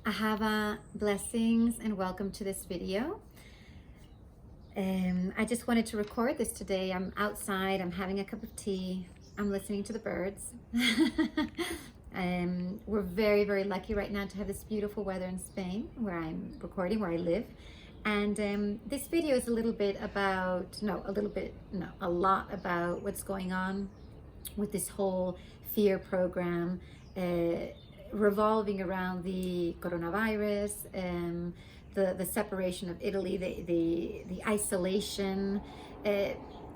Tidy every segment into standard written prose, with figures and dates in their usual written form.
Ahava, blessings, and welcome to this video. I just wanted to record this today. I'm outside, I'm having a cup of tea, I'm listening to the birds. We're very, very lucky right now to have this beautiful weather in Spain, where I'm recording, where I live. And this video is a little bit about, a lot about what's going on with this whole fear program. Revolving around the coronavirus, the separation of Italy, the isolation.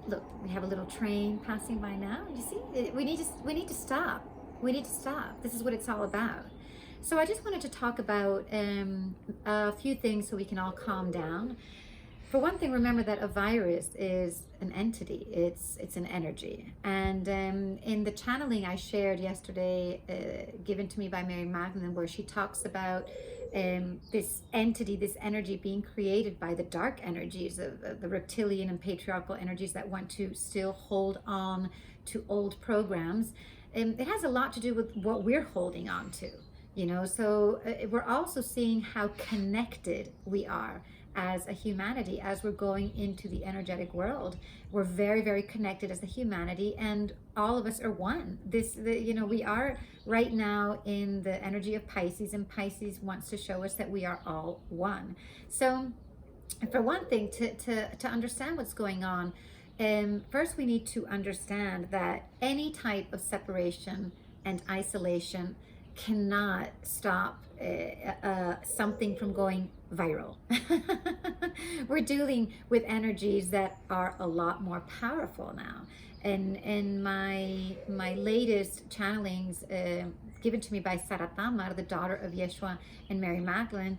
Look, we have a little train passing by now. You see, we need to stop. We need to stop. This is what it's all about. So I just wanted to talk about a few things so we can all calm down. For one thing, remember that a virus is an entity. It's an energy. And in the channeling I shared yesterday, given to me by Mary Magdalene, where she talks about this entity, this energy being created by the dark energies, the reptilian and patriarchal energies that want to still hold on to old programs. It has a lot to do with what we're holding on to, so we're also seeing how connected we are as a humanity. As we're going into the energetic world, we're very, very connected as a humanity, and all of us are one. We are right now in the energy of Pisces, and Pisces wants to show us that we are all one. So for one thing, to understand what's going on, first we need to understand that any type of separation and isolation cannot stop something from going viral. We're dealing with energies that are a lot more powerful now. And in my latest channelings, given to me by Sarah Tamar, the daughter of Yeshua and Mary Magdalene,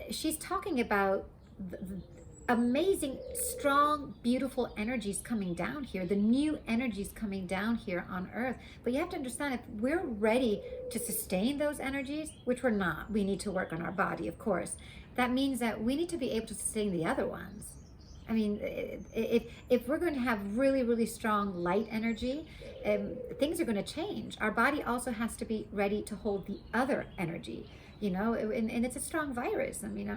she's talking about the amazing, strong, beautiful energies coming down here, the new energies coming down here on earth. But you have to understand, if we're ready to sustain those energies, which we're not, we need to work on our body, of course. That means that we need to be able to sustain the other ones. I mean, if we're going to have really, really strong light energy, things are going to change. Our body also has to be ready to hold the other energy. And it's a strong virus. I mean,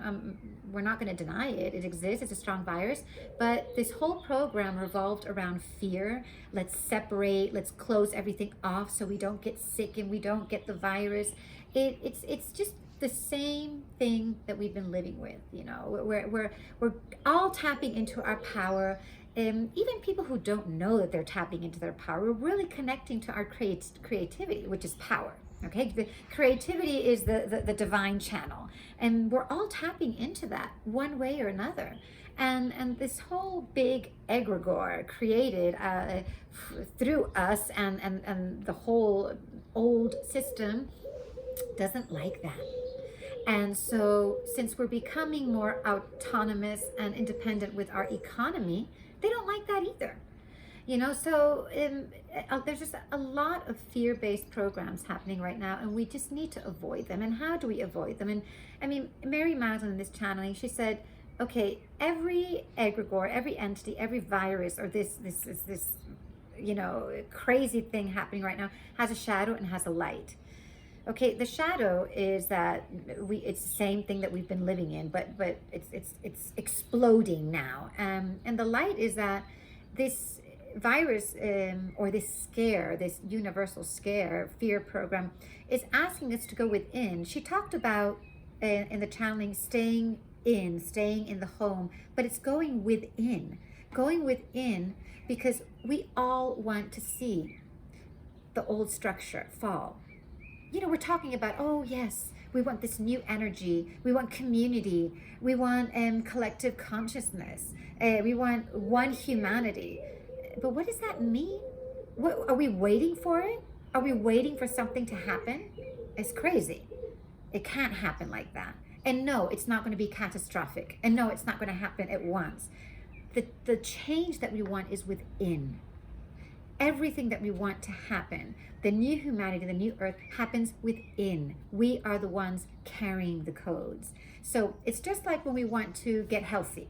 we're not going to deny it. It exists. It's a strong virus. But this whole program revolved around fear. Let's separate. Let's close everything off so we don't get sick and we don't get the virus. It's just the same thing that we've been living with. We're all tapping into our power. Even people who don't know that they're tapping into their power, we're really connecting to our creativity, which is power. Okay, the creativity is the divine channel, and we're all tapping into that one way or another. And this whole big egregore created through us and the whole old system doesn't like that. And so since we're becoming more autonomous and independent with our economy, they don't like that either. So there's just a lot of fear-based programs happening right now, and we just need to avoid them. And how do we avoid them? And I mean, Mary Magdalene in this channeling, she said, okay, every egregore, every entity, every virus, or this crazy thing happening right now has a shadow and has a light. Okay, the shadow is that it's the same thing that we've been living in, but it's exploding now. And the light is that this virus, or this scare, this universal scare, fear program, is asking us to go within. She talked about in the channeling staying in the home, but it's going within because we all want to see the old structure fall. We're talking about, oh yes, we want this new energy, we want community, we want collective consciousness, we want one humanity. But what does that mean? What, are we waiting for it? Are we waiting for something to happen? It's crazy. It can't happen like that. And no, it's not going to be catastrophic. And no, it's not going to happen at once. The change that we want is within. Everything that we want to happen, the new humanity, the new earth, happens within. We are the ones carrying the codes. So it's just like when we want to get healthy.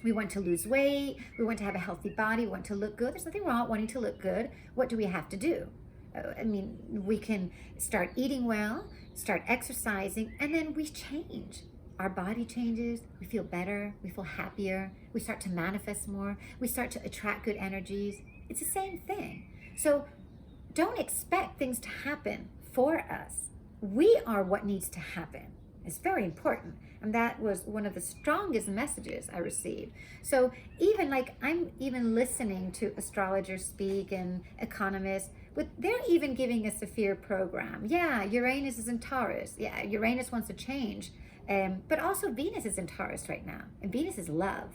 We want to lose weight, we want to have a healthy body, we want to look good. There's nothing wrong with wanting to look good. What do we have to do? I mean, we can start eating well, start exercising, and then we change. Our body changes, we feel better, we feel happier, we start to manifest more, we start to attract good energies. It's the same thing. So don't expect things to happen for us. We are what needs to happen. It's very important. And that was one of the strongest messages I received. So even like I'm even listening to astrologers speak and economists, but they're even giving us a fear program. Yeah, Uranus is in Taurus. Yeah, Uranus wants to change. But also Venus is in Taurus right now. And Venus is love.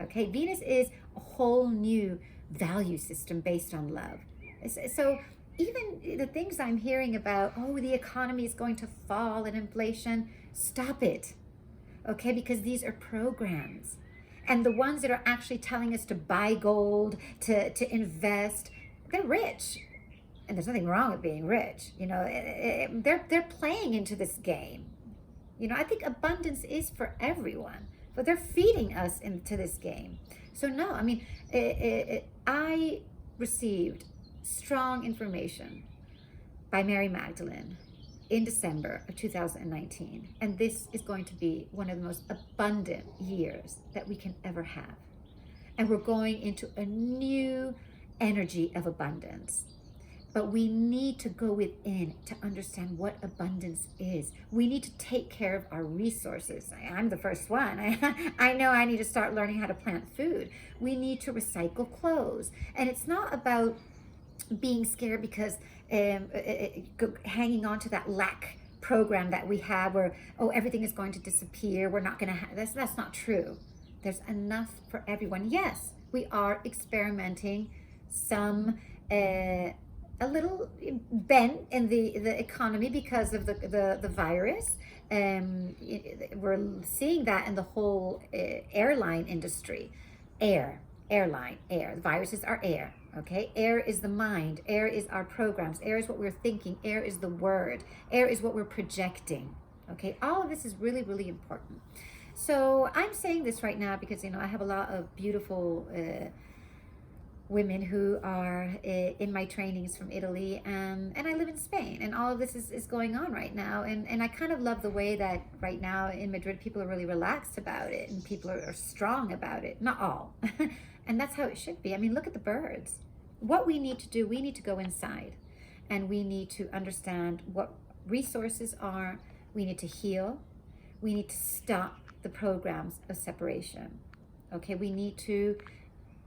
Okay, Venus is a whole new value system based on love. So even the things I'm hearing about, oh, the economy is going to fall and inflation, stop it. Okay, because these are programs. And the ones that are actually telling us to buy gold, to invest, they're rich. And there's nothing wrong with being rich. You know, they're playing into this game. You know, I think abundance is for everyone, but they're feeding us into this game. So no, I mean, I received strong information by Mary Magdalene in December of 2019. And this is going to be one of the most abundant years that we can ever have. And we're going into a new energy of abundance. But we need to go within to understand what abundance is. We need to take care of our resources. I'm the first one. I know I need to start learning how to plant food. We need to recycle clothes. And it's not about being scared because hanging on to that lack program that we have where, oh, everything is going to disappear. We're not going to have, that's not true. There's enough for everyone. Yes, we are experimenting some, a little bent in the economy because of the virus. We're seeing that in the whole airline industry. Airline. The viruses are air. Okay, air is the mind, air is our programs, air is what we're thinking, air is the word, air is what we're projecting. Okay, all of this is really, really important. So I'm saying this right now because, you know, I have a lot of beautiful women who are in my trainings from Italy, and I live in Spain, and all of this is going on right now. And I kind of love the way that right now in Madrid, people are really relaxed about it, and people are strong about it. Not all. And that's how it should be. I mean, look at the birds. What we need to do, we need to go inside, and we need to understand what resources are. We need to heal. We need to stop the programs of separation. Okay, we need to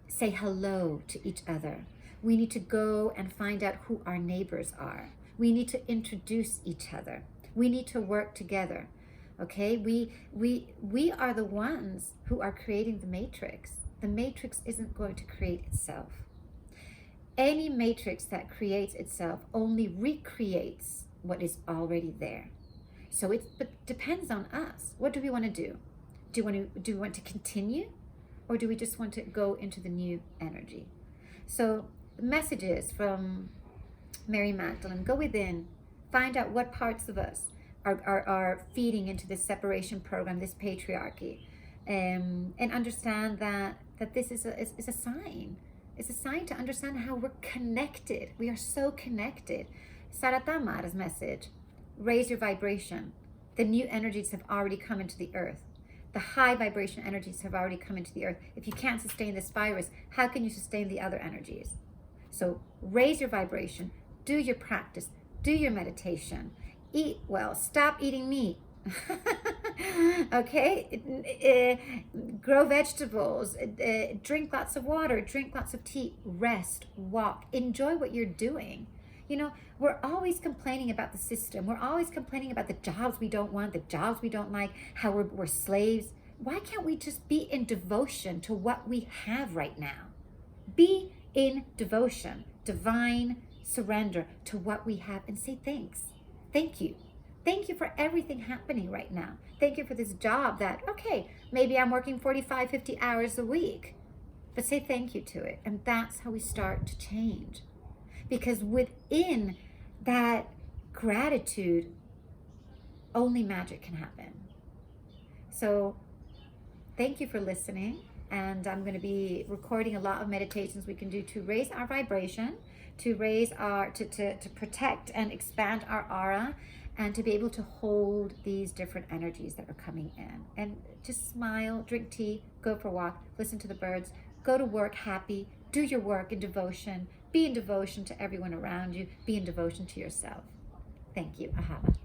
say hello to each other. We need to go and find out who our neighbors are. We need to introduce each other. We need to work together. Okay, we are the ones who are creating the matrix. The matrix isn't going to create itself. Any matrix that creates itself only recreates what is already there. So it depends on us. What do we want to do? Do we want to continue, or do we just want to go into the new energy? So messages from Mary Magdalene: go within, find out what parts of us are feeding into this separation program, this patriarchy, and understand that this is a sign. It's a sign to understand how we're connected. We are so connected. Saratamara's message: raise your vibration. The new energies have already come into the earth. The high vibration energies have already come into the earth. If you can't sustain this virus, how can you sustain the other energies? So raise your vibration, do your practice, do your meditation, eat well, stop eating meat. Okay, grow vegetables, drink lots of water, drink lots of tea, rest, walk, enjoy what you're doing. You know, we're always complaining about the system. We're always complaining about the jobs we don't want, the jobs we don't like, how we're slaves. Why can't we just be in devotion to what we have right now? Be in devotion, divine surrender to what we have, and say thanks. Thank you. Thank you for everything happening right now. Thank you for this job that, okay, maybe I'm working 45, 50 hours a week, but say thank you to it. And that's how we start to change. Because within that gratitude, only magic can happen. So thank you for listening. And I'm going to be recording a lot of meditations we can do to raise our vibration, to raise our, to protect and expand our aura, and to be able to hold these different energies that are coming in. And just smile, drink tea, go for a walk, listen to the birds, go to work happy, do your work in devotion, be in devotion to everyone around you, be in devotion to yourself. Thank you, Ahava.